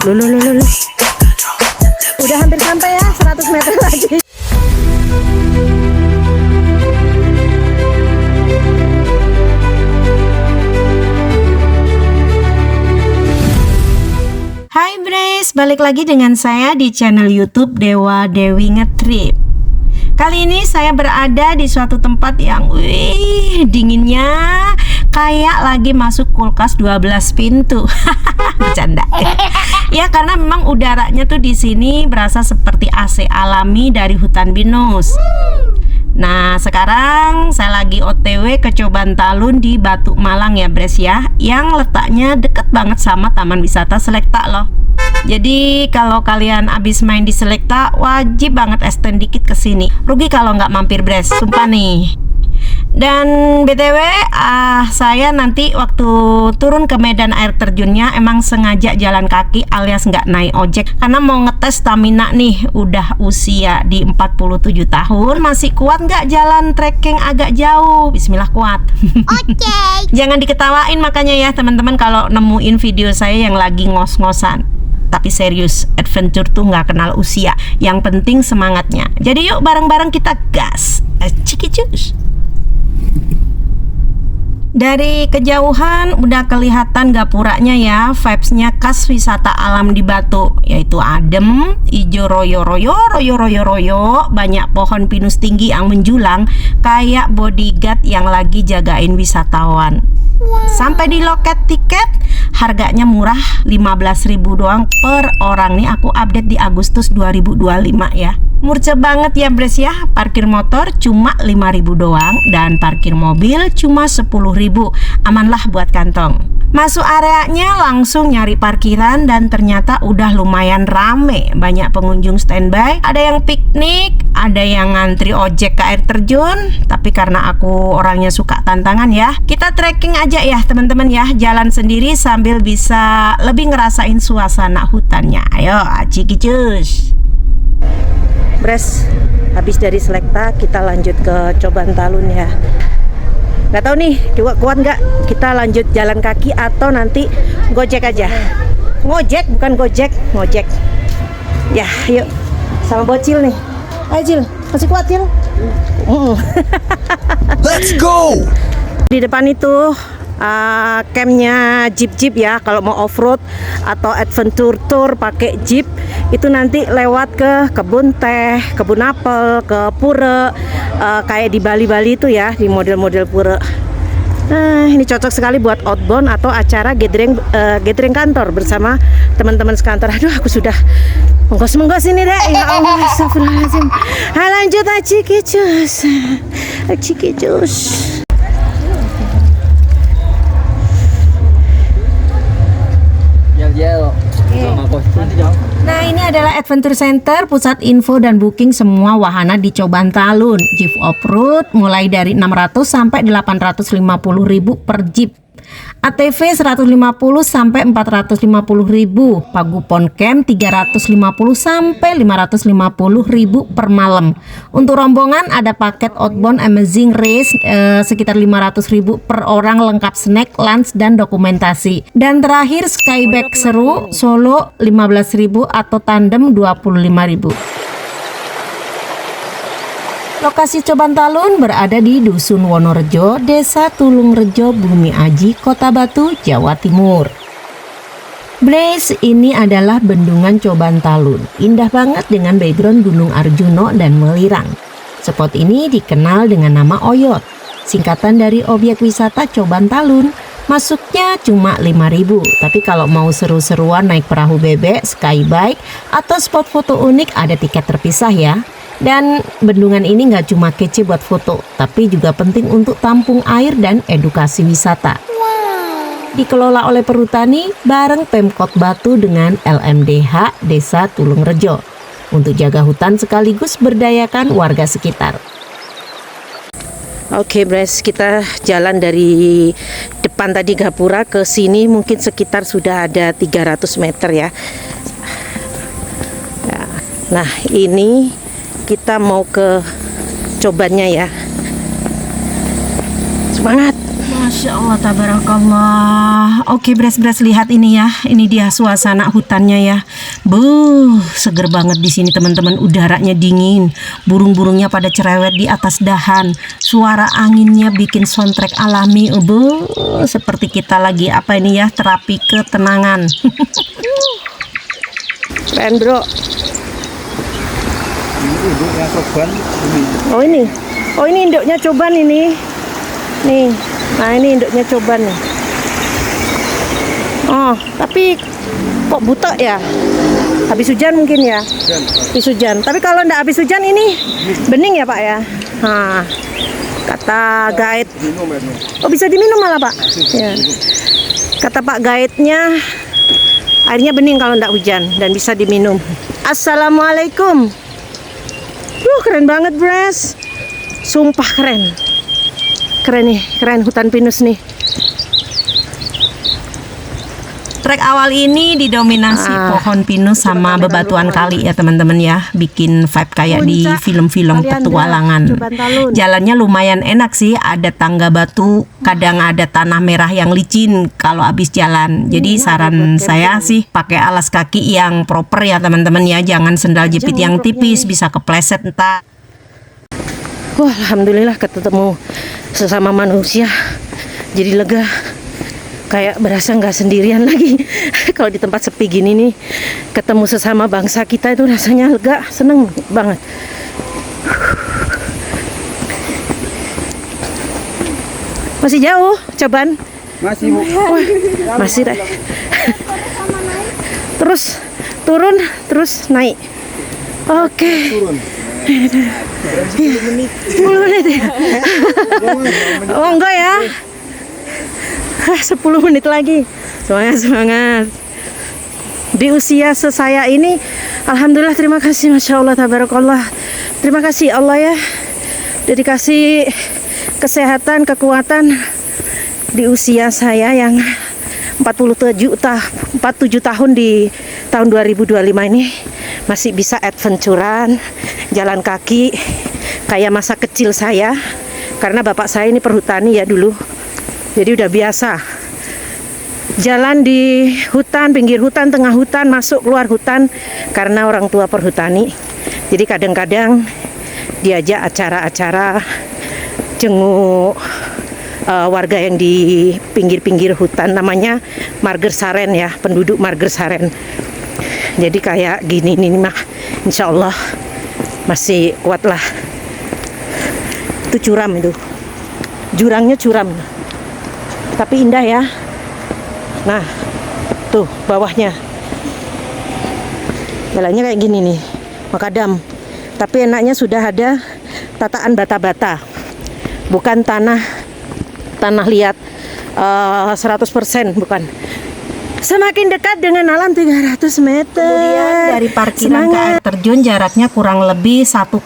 Loh. Udah hampir sampai ya, 100 meter lagi. Hai Brace, balik lagi dengan saya di channel YouTube Dewa Dewi Ngetrip. Kali ini saya berada di suatu tempat yang dinginnya kayak lagi masuk kulkas 12 pintu. Bercanda. Ya karena memang udaranya tuh di sini berasa seperti AC alami dari hutan pinus. Nah sekarang saya lagi OTW ke Coban Talun di Batu Malang ya Bres ya, yang letaknya deket banget sama Taman Wisata Selekta loh. Jadi kalau kalian abis main di Selekta wajib banget extend dikit ke sini. Rugi kalau nggak mampir Bres, sumpah nih. Dan BTW saya nanti waktu turun ke medan air terjunnya emang sengaja jalan kaki alias nggak naik ojek karena mau ngetes stamina nih. Udah usia di 47 tahun masih kuat nggak jalan trekking agak jauh. Bismillah kuat. Oke. Jangan diketawain makanya ya teman-teman kalau nemuin video saya yang lagi ngos-ngosan. Tapi serius, adventure tuh nggak kenal usia. Yang penting semangatnya. Jadi yuk bareng-bareng kita gas. Ciki cus. Dari kejauhan udah kelihatan gapuranya ya, vibesnya khas wisata alam di Batu, yaitu adem, ijo royo, banyak pohon pinus tinggi yang menjulang kayak bodyguard yang lagi jagain wisatawan. Sampai di loket tiket harganya murah, 15.000 doang per orang. Nih aku update di Agustus 2025 ya. Murce banget ya Bres ya. Parkir motor cuma 5.000 doang dan parkir mobil cuma 10.000. Aman lah buat kantong. Masuk areanya langsung nyari parkiran dan ternyata udah lumayan rame. Banyak pengunjung standby, ada yang piknik, ada yang ngantri ojek ke air terjun. Tapi karena aku orangnya suka tantangan ya, kita trekking aja ya teman-teman ya. Jalan sendiri sambil bisa lebih ngerasain suasana hutannya. Ayo ciki cus. Bres, habis dari Selekta kita lanjut ke Coban Talun ya. Nggak tahu nih, coba kuat nggak kita lanjut jalan kaki atau nanti gojek aja. Ngojek bukan gojek, ngojek. Ya, yuk. Sama bocil nih. Ayo Cil, masih kuat Cil? Let's go. Di depan itu campnya jeep ya. Kalau mau off-road atau adventure tour pakai jeep itu nanti lewat ke kebun teh, kebun apel, ke pura, kayak di Bali itu ya, di model-model pura. Ini cocok sekali buat outbound atau acara gathering kantor bersama teman-teman sekantor. Aduh, aku sudah menggos ini deh. Ya Allah, astagfirullahaladzim. Lanjut ciki cus. Nah ini adalah Adventure Center, pusat info dan booking semua wahana di Coban Talun. Jeep off-road mulai dari 600 sampai 850.000 per jeep. ATV 150 sampai 450.000, Pagupon Camp 350 sampai 550.000 per malam. Untuk rombongan ada paket outbound Amazing Race sekitar 500.000 per orang lengkap snack, lunch dan dokumentasi. Dan terakhir Skyback seru solo 15.000 atau tandem 25.000. Lokasi Coban Talun berada di Dusun Wonorejo, Desa Tulungrejo, Bumi Aji, Kota Batu, Jawa Timur. Blaze, ini adalah bendungan Coban Talun. Indah banget dengan background Gunung Arjuno dan Melirang. Spot ini dikenal dengan nama Oyot, singkatan dari objek wisata Coban Talun. Masuknya cuma 5.000, tapi kalau mau seru-seruan naik perahu bebek, skybike, atau spot foto unik ada tiket terpisah ya. Dan bendungan ini nggak cuma kece buat foto, tapi juga penting untuk tampung air dan edukasi wisata. Dikelola oleh Perhutani bareng Pemkot Batu dengan LMDH Desa Tulungrejo untuk jaga hutan sekaligus berdayakan warga sekitar. Oke Bres, kita jalan dari depan tadi Gapura ke sini mungkin sekitar sudah ada 300 meter ya. Nah ini kita mau ke Cobannya ya. Semangat. Masya Allah, tabarakallah. Oke, Bres, lihat ini ya. Ini dia suasana hutannya ya. Seger banget di sini teman-teman. Udaranya dingin. Burung-burungnya pada cerewet di atas dahan. Suara anginnya bikin soundtrack alami. Seperti kita lagi apa ini ya, terapi ketenangan. Keren bro. Oh ini induknya coban ini. Nih, nah ini induknya coban nih. Oh, tapi kok butek ya? Habis hujan mungkin ya? Habis hujan. Tapi kalau ndak habis hujan ini bening ya Pak ya? Nah, kata guide. Oh bisa diminum malah Pak? Ya. Kata Pak guide-nya airnya bening kalau ndak hujan dan bisa diminum. Assalamualaikum. Keren banget Bres. Sumpah keren. Keren nih, keren hutan pinus nih. Trek awal ini didominasi pohon pinus sama bebatuan kali ya teman-teman ya. Bikin vibe kayak di film-film petualangan. Jalannya lumayan enak sih, ada tangga batu, kadang ada tanah merah yang licin kalau habis jalan. Jadi saran saya sih pakai alas kaki yang proper ya teman-teman ya. Jangan sendal jepit yang tipis, bisa kepleset entar. Wah, alhamdulillah ketemu sesama manusia, jadi lega, kayak berasa nggak sendirian lagi. Kalau di tempat sepi gini nih, ketemu sesama bangsa kita itu rasanya lega, seneng banget. Masih jauh, Coban? Masih Bu. Wah, masih deh. Terus turun, terus naik. Oke. Turun. 10 menit ya? Oh enggak ya? 10 menit lagi. Semangat. Di usia sesaya ini, alhamdulillah, terima kasih, Masya Allah, tabarakallah. Terima kasih Allah ya, udah dikasih kesehatan, kekuatan di usia saya yang 47 tahun di tahun 2025 ini. Masih bisa adventuran, jalan kaki kayak masa kecil saya, karena bapak saya ini perhutani ya dulu, jadi udah biasa jalan di hutan, pinggir hutan, tengah hutan, masuk keluar hutan, karena orang tua perhutani. Jadi kadang-kadang diajak acara-acara jenguk warga yang di pinggir-pinggir hutan, namanya Margersaren ya, penduduk Margersaren. Jadi kayak gini nih mah, insya Allah masih kuat lah. Itu curam itu, jurangnya curam, tapi indah ya. Nah, tuh bawahnya, jalannya kayak gini nih, makadam. Tapi enaknya sudah ada tataan bata-bata, bukan tanah liat 100%, bukan. Semakin dekat dengan alam 300 meter. Kemudian dari parkiran ke air terjun jaraknya kurang lebih 1,2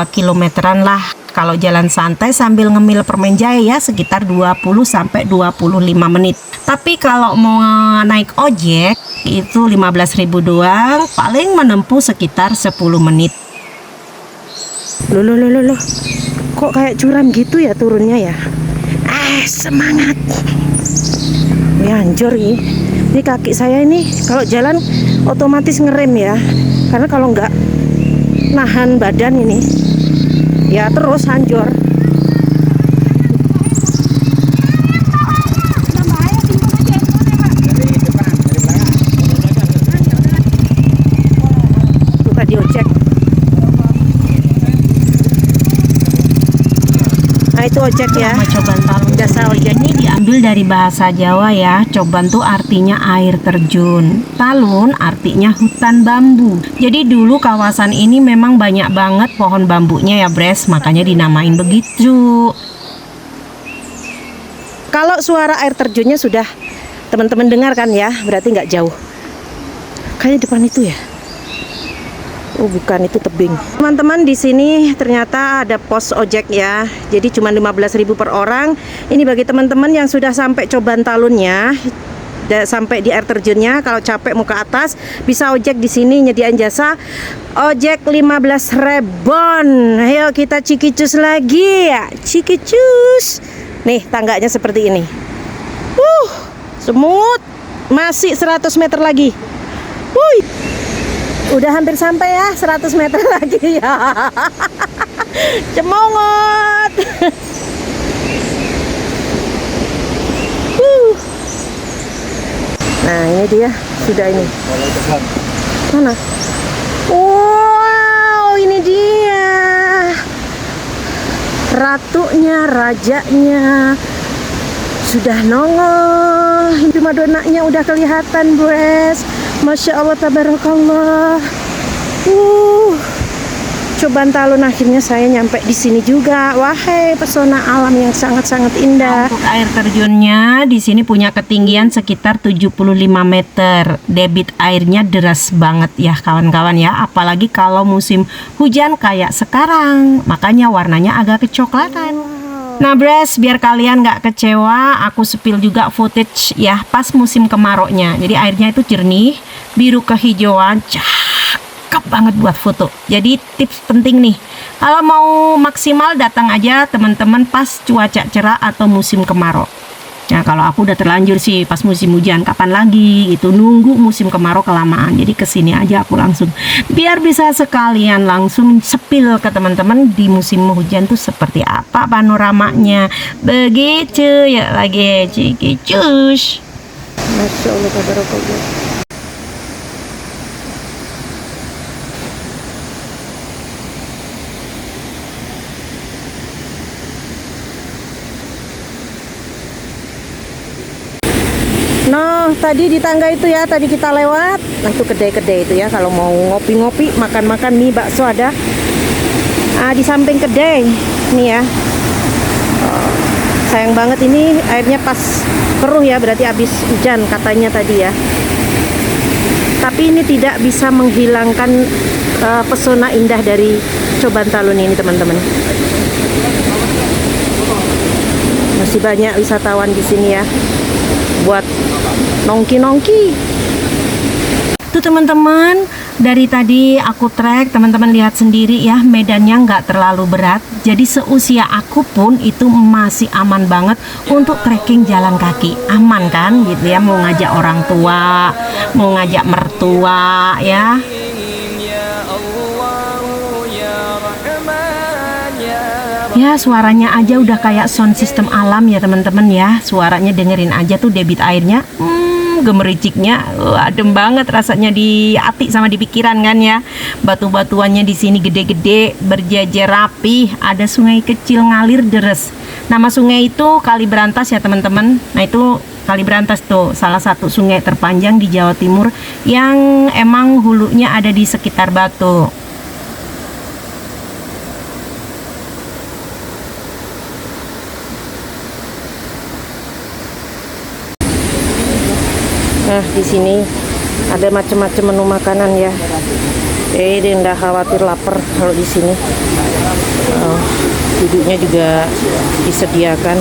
kilometeran lah. Kalau jalan santai sambil ngemil permen jahe ya sekitar 20-25 menit. Tapi kalau mau naik ojek itu 15.000 doang, paling menempuh sekitar 10 menit. Loh. Kok kayak curam gitu ya turunnya ya? Semangat. Ya anjur ini. Ini kaki saya ini kalau jalan otomatis ngerem ya, karena kalau nggak nahan badan ini ya terus hancur. Tuh tadi ojek. Nah itu ojek ya. Coban talun. Jasa ojek ini diambil dari bahasa Jawa ya. Coban tuh artinya air terjun. Talun artinya hutan bambu. Jadi dulu kawasan ini memang banyak banget pohon bambunya ya Bres, makanya dinamain begitu. Kalau suara air terjunnya sudah teman-teman dengar kan ya, berarti nggak jauh. Kayak depan itu ya. Oh bukan, itu tebing. Teman-teman, di sini ternyata ada pos ojek ya. Jadi cuma 15.000 per orang. Ini bagi teman-teman yang sudah sampai Coban Talunnya, sampai di air terjunnya. Kalau capek mau ke atas, bisa ojek di sini, nyediain jasa ojek 15.000. Ayo kita cikicus lagi ya, cikicus. Nih tangganya seperti ini. Semut. Masih 100 meter lagi. Wuih. Udah hampir sampai ya, 100 meter lagi ya. Cemongot. Nah, ini dia, sudah ini. Mana? Wow, ini dia. Ratunya, rajanya sudah nongol. Primadonanya udah kelihatan, Bres. Masya Allah, tabarakallah. Coban Talun, akhirnya saya nyampe di sini juga. Wahai pesona alam yang sangat-sangat indah. Untuk air terjunnya di sini punya ketinggian sekitar 75 meter. Debit airnya deras banget ya kawan-kawan ya. Apalagi kalau musim hujan kayak sekarang. Makanya warnanya agak kecoklatan. Nah Bres, biar kalian nggak kecewa, aku spill juga footage ya pas musim kemarau-nya. Jadi airnya itu jernih, biru kehijauan, cakep banget buat foto. Jadi tips penting nih, kalau mau maksimal datang aja teman-teman pas cuaca cerah atau musim kemarau. Nah kalau aku udah terlanjur sih pas musim hujan, kapan lagi itu nunggu musim kemarau kelamaan. Jadi kesini aja aku langsung, biar bisa sekalian langsung spill ke teman-teman di musim hujan tuh seperti apa panoramanya. Begitu ya lagi ciki cus. Masya Allah, tabarakallah. Nah, tadi di tangga itu ya, tadi kita lewat. Nah, itu kedai-kedai itu ya. Kalau mau ngopi-ngopi, makan-makan mie bakso ada. Di samping kedai, nih ya. Sayang banget ini airnya pas keruh ya, berarti habis hujan katanya tadi ya. Tapi ini tidak bisa menghilangkan pesona indah dari Coban Talun ini teman-teman. Masih banyak wisatawan di sini ya, buat nongki-nongki. Tuh teman-teman, dari tadi aku trek, teman-teman lihat sendiri ya, medannya nggak terlalu berat. Jadi seusia aku pun itu masih aman banget untuk trekking jalan kaki. Aman kan gitu ya, mau ngajak orang tua, mau ngajak mertua ya. Ya suaranya aja udah kayak sound system alam ya teman-teman ya. Suaranya dengerin aja tuh debit airnya. Gemericiknya adem banget rasanya di hati sama di pikiran kan ya. Batu-batuannya di sini gede-gede, berjejer rapi, ada sungai kecil ngalir deres. Nama sungai itu Kali Brantas ya teman-teman. Nah itu Kali Brantas tuh salah satu sungai terpanjang di Jawa Timur yang emang hulunya ada di sekitar Batu. Nah di sini ada macam-macam menu makanan ya. Dia nggak khawatir lapar kalau di sini. Duduknya juga disediakan.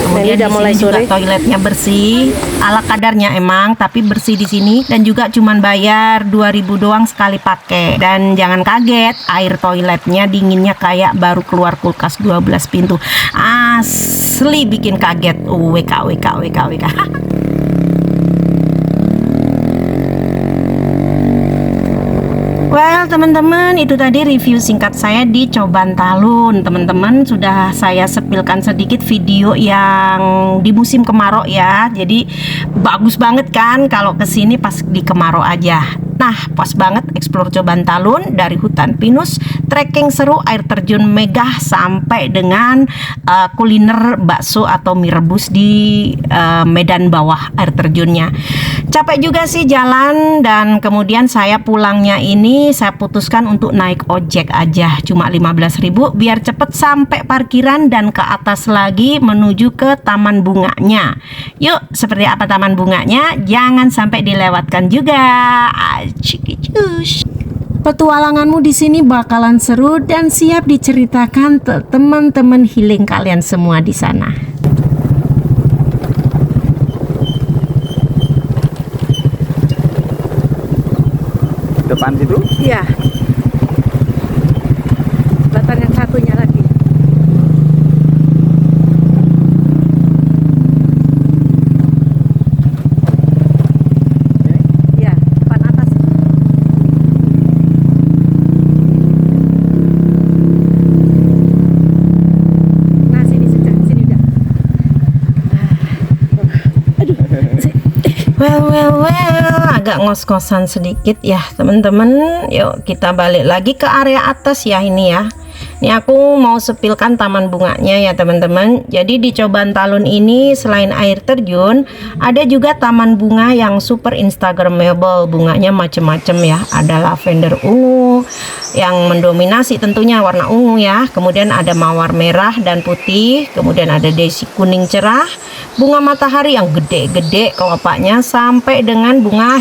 Kemudian udah mulai sore. Juga toiletnya bersih, ala kadarnya emang, tapi bersih di sini dan juga cuman bayar 2.000 doang sekali pakai. Dan jangan kaget, air toiletnya dinginnya kayak baru keluar kulkas 12 pintu. Asli bikin kaget. WK. Well teman-teman, itu tadi review singkat saya di Coban Talun. Teman-teman sudah saya sepilkan sedikit video yang di musim kemarau ya. Jadi bagus banget kan kalau kesini pas di kemarau aja. Nah pas banget explore Coban Talun, dari hutan pinus, trekking seru, air terjun megah, sampai dengan kuliner bakso atau mie rebus di medan bawah air terjunnya. Capek juga sih jalan, dan kemudian saya pulangnya ini saya putuskan untuk naik ojek aja, cuma 15.000 biar cepet sampai parkiran dan ke atas lagi menuju ke taman bunganya. Yuk, seperti apa taman bunganya? Jangan sampai dilewatkan juga. Petualanganmu di sini bakalan seru dan siap diceritakan ke teman-teman healing kalian semua di sana. Depan situ? Iya. Batan yang satunya lagi. Well, agak ngos-ngosan sedikit ya teman-teman. Yuk kita balik lagi ke area atas ya ini ya. Ini aku mau sepilkan taman bunganya ya teman-teman. Jadi di Coban Talun ini selain air terjun, ada juga taman bunga yang super instagramable. Bunganya macem-macem ya. Ada lavender ungu yang mendominasi tentunya warna ungu ya. Kemudian ada mawar merah dan putih. Kemudian ada daisy kuning cerah. Bunga matahari yang gede-gede kelopaknya, sampai dengan bunga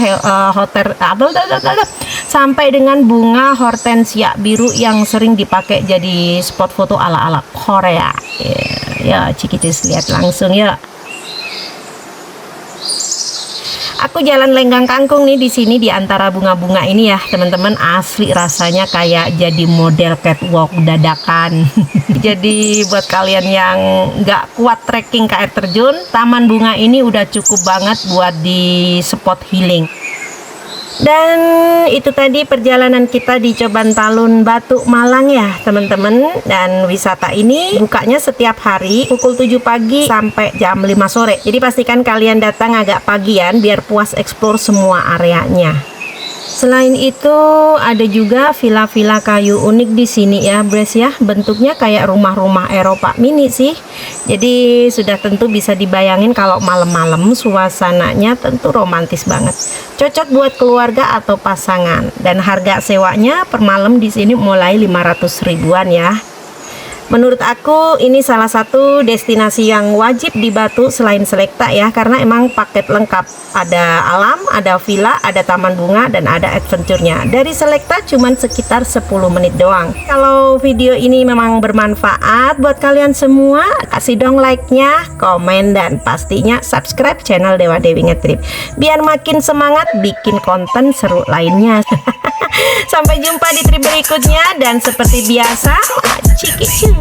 sampai dengan bunga hortensia biru yang sering dipakai jadi spot foto ala-ala Korea. Ya, Cikicis lihat langsung ya. Aku jalan lenggang kangkung nih di sini di antara bunga-bunga ini ya teman-teman. Asli rasanya kayak jadi model catwalk dadakan. Jadi buat kalian yang nggak kuat trekking ke air terjun, taman bunga ini udah cukup banget buat di spot healing. Dan itu tadi perjalanan kita di Coban Talun Batu Malang ya teman-teman. Dan wisata ini bukanya setiap hari pukul 7 pagi sampai jam 5 sore. Jadi pastikan kalian datang agak pagian biar puas explore semua areanya. Selain itu ada juga villa-villa kayu unik di sini ya Bres ya. Bentuknya kayak rumah-rumah Eropa mini sih. Jadi sudah tentu bisa dibayangin kalau malam-malam suasananya tentu romantis banget. Cocok buat keluarga atau pasangan. Dan harga sewanya per malam di sini mulai 500 ribuan ya. Menurut aku ini salah satu destinasi yang wajib di Batu selain Selekta ya, karena emang paket lengkap. Ada alam, ada villa, ada taman bunga, dan ada adventure-nya. Dari Selekta cuman sekitar 10 menit doang. Kalau video ini memang bermanfaat buat kalian semua, kasih dong like-nya, komen, dan pastinya subscribe channel Dewa Dewi Ngetrip biar makin semangat bikin konten seru lainnya. Sampai jumpa di trip berikutnya, dan seperti biasa, Cikicis.